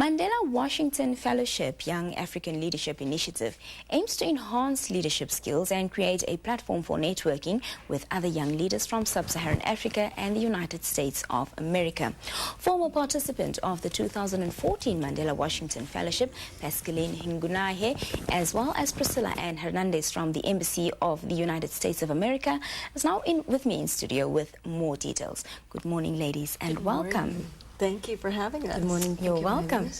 Mandela Washington Fellowship Young African Leadership Initiative aims to enhance leadership skills and create a platform for networking with other young leaders from sub-Saharan Africa and the United States of America. Former participant of the 2014 Mandela Washington Fellowship, Paskaline Ngunaihe, as well as Priscilla Hernandez from the Embassy of the United States of America, is now with me in studio with more details. Good morning, ladies, and welcome. Thank you for having us. Good morning. You're welcome.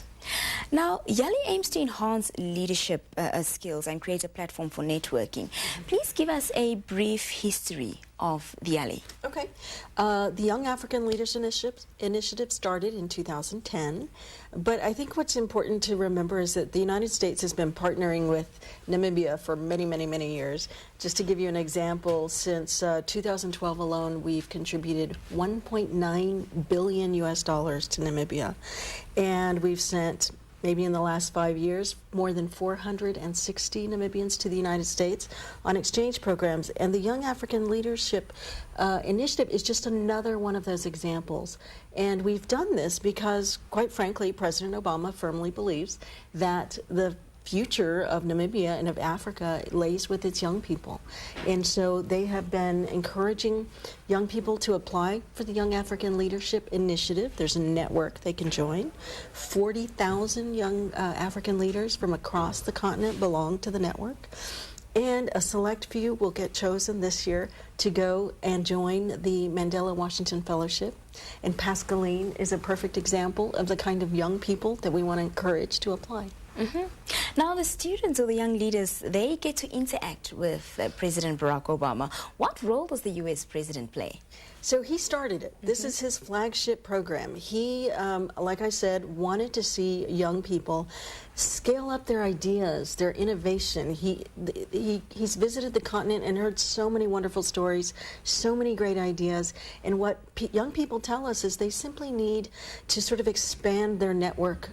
Now, YALI aims to enhance leadership skills and create a platform for networking. Please give us a brief history of the YALI. Okay. The Young African Leaders Initiative started in 2010, but I think what's important to remember is that the United States has been partnering with Namibia for many, many, many years. Just to give you an example, since 2012 alone, we've contributed $1.9 billion to Namibia, and we've sent, maybe in the last 5 years, more than 460 Namibians to the United States on exchange programs. And the Young African Leadership Initiative is just another one of those examples. And we've done this because, quite frankly, President Obama firmly believes that the future of Namibia and of Africa lays with its young people. And so they have been encouraging young people to apply for the Young African Leadership Initiative. There's a network they can join. 40,000 young African leaders from across the continent belong to the network. And a select few will get chosen this year to go and join the Mandela Washington Fellowship. And Paskaline is a perfect example of the kind of young people that we want to encourage to apply. Now, the students or the young leaders, they get to interact with President Barack Obama. What role does the U.S. president play? So he started it. This is his flagship program. He, like I said, wanted to see young people scale up their ideas, their innovation. He's visited the continent and heard so many wonderful stories, so many great ideas. And what young people tell us is they simply need to sort of expand their network,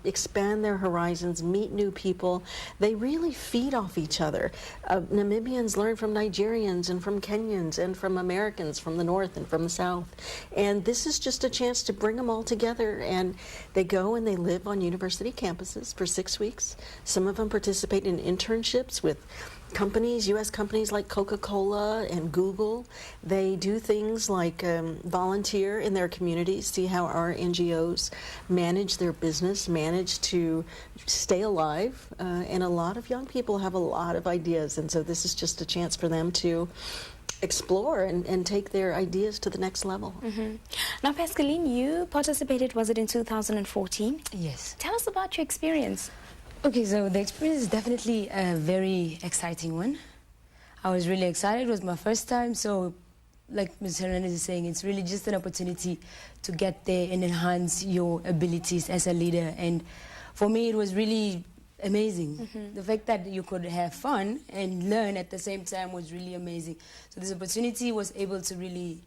expand their horizons, meet new people. They really feed off each other. Namibians learn from Nigerians and from Kenyans and from Americans from the north and from the south. And this is just a chance to bring them all together. And they go and they live on university campuses for 6 weeks. Some of them participate in internships with companies, U.S. companies like Coca-Cola and Google. They do things like volunteer in their communities, see how our NGOs manage their business, manage to stay alive. And a lot of young people have a lot of ideas. And so this is just a chance for them to explore and take their ideas to the next level. Now, Paskaline, you participated, was it in 2014? Yes. Tell us about your experience. Okay, so the experience is definitely a very exciting one. I was really excited. It was my first time, so like Ms. Hernandez is saying, it's really just an opportunity to get there and enhance your abilities as a leader. And for me, it was really amazing. The fact that you could have fun and learn at the same time was really amazing. So this opportunity was able to really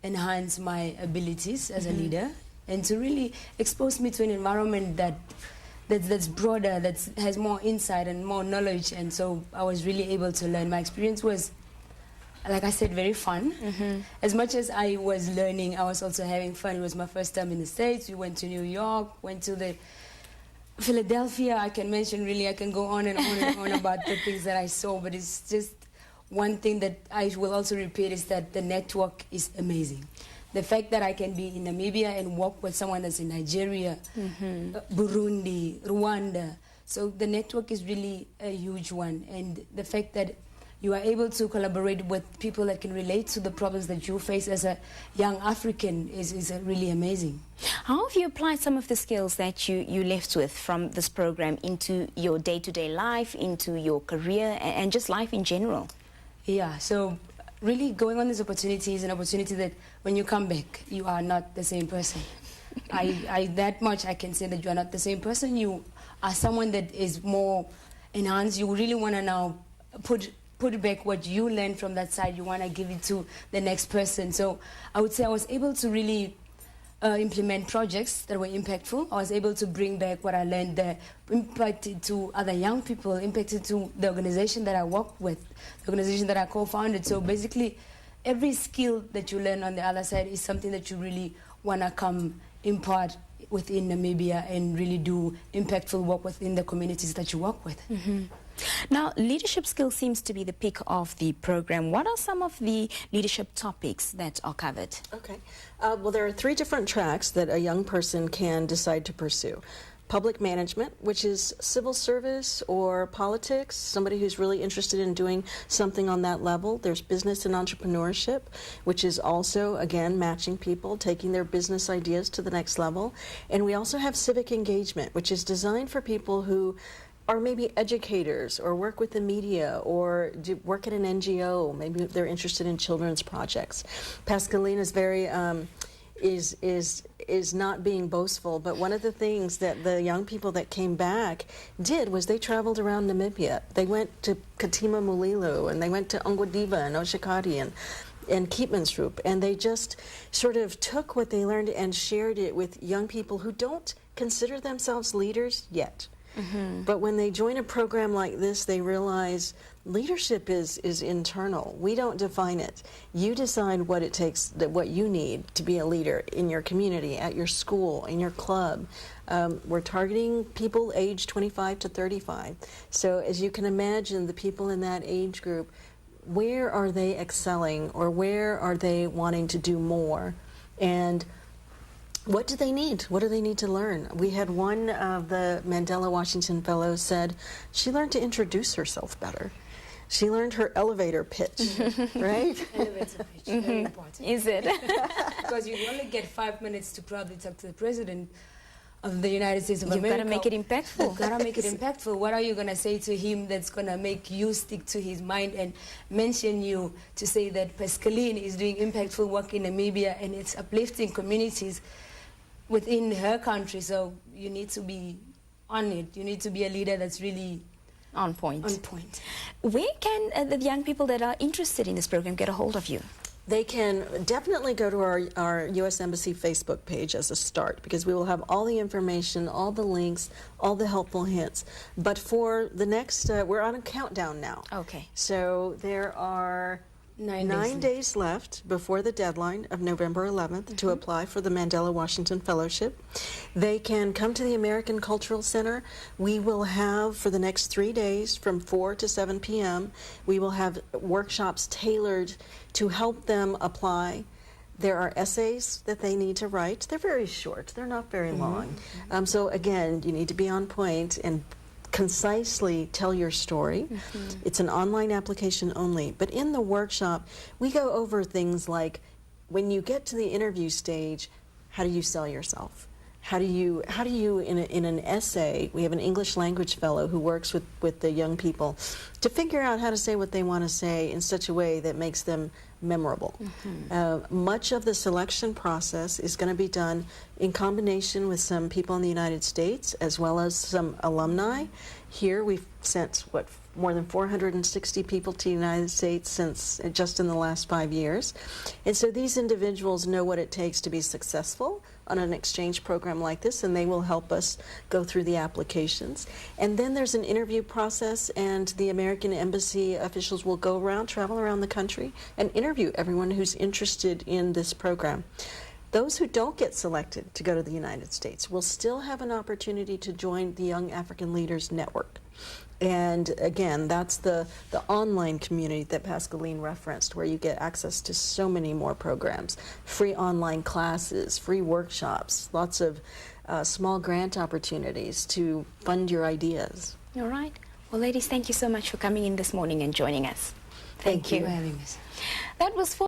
enhance my abilities as a leader and to really expose me to an environment that's broader, that has more insight and more knowledge. And so I was really able to learn. My experience was, like I said, very fun. As much as I was learning, I was also having fun. It was my first time in the States. We went to New York, went to the Philadelphia. I can mention, really, I can go on and on and on about the things that I saw, but it's just one thing that I will also repeat is that the network is amazing. The fact that I can be in Namibia and work with someone that's in Nigeria, Burundi, Rwanda. So the network is really a huge one. And the fact that you are able to collaborate with people that can relate to the problems that you face as a young African is really amazing. How have you applied some of the skills that you left with from this program into your day-to-day life, into your career, and just life in general? Yeah, so really going on this opportunity is an opportunity that when you come back, you are not the same person. That much I can say that you are not the same person. You are someone that is more enhanced. You really want to now put back what you learned from that side. You want to give it to the next person. So I would say I was able to really implement projects that were impactful. I was able to bring back what I learned there, impacted to other young people, impacted to the organization that I work with, the organization that I co-founded. So basically, every skill that you learn on the other side is something that you really want to come impart within Namibia and really do impactful work within the communities that you work with. Now, leadership skills seems to be the pick of the program. What are some of the leadership topics that are covered? Okay. Well, there are 3 different tracks that a young person can decide to pursue. Public management, which is civil service or politics, somebody who's really interested in doing something on that level. There's business and entrepreneurship, which is also, again, matching people, taking their business ideas to the next level. And we also have civic engagement, which is designed for people who are maybe educators or work with the media or work at an NGO. Maybe they're interested in children's projects. Paskaline is very is not being boastful, but one of the things that the young people that came back did was they traveled around Namibia. They went to Katima Mulilo, and they went to Ongwediva and Oshikati and Keetmansroop, and they just sort of took what they learned and shared it with young people who don't consider themselves leaders yet. But when they join a program like this, they realize leadership is internal. We don't define it. You decide what it takes, what you need to be a leader in your community, at your school, in your club. We're targeting people aged 25 to 35. So as you can imagine, the people in that age group, where are they excelling, or where are they wanting to do more? And what do they need? What do they need to learn? We had one of the Mandela Washington Fellows said she learned to introduce herself better. She learned her elevator pitch, right? Elevator pitch, very important. Is it? Because you only get 5 minutes to probably talk to the president of the United States of America. You've got to make it impactful. You've got to make it impactful. What are you going to say to him that's going to make you stick to his mind and mention you to say that Paskaline is doing impactful work in Namibia and it's uplifting communities within her country? So you need to be on it. You need to be a leader that's really on point. On point. Where can the young people that are interested in this program get a hold of you? They can definitely go to our U.S. Embassy Facebook page as a start, because we will have all the information, all the links, all the helpful hints. But for the next, we're on a countdown now. Okay. So there are 9 days left before the deadline of November 11th to apply for the Mandela Washington Fellowship. They can come to the American Cultural Center. We will have, for the next 3 days, from 4 to 7 p.m., we will have workshops tailored to help them apply. There are essays that they need to write. They're very short. They're not very long. So again, you need to be on point and concisely tell your story. It's an online application only. But in the workshop, we go over things like, when you get to the interview stage, how do you sell yourself? How do you in an essay, we have an English language fellow who works with the young people to figure out how to say what they want to say in such a way that makes them memorable. Much of the selection process is going to be done in combination with some people in the United States as well as some alumni. Here we've sent, more than 460 people to the United States since just in the last 5 years. And so these individuals know what it takes to be successful on an exchange program like this, and they will help us go through the applications. And then there's an interview process, and the American Embassy officials will go around, travel around the country, and interview everyone who's interested in this program. Those who don't get selected to go to the United States will still have an opportunity to join the Young African Leaders Network. And again, that's the online community that Paskaline referenced, where you get access to so many more programs, free online classes, free workshops, lots of small grant opportunities to fund your ideas. All right. Well, ladies, thank you so much for coming in this morning and joining us. Thank you. for having us. That was for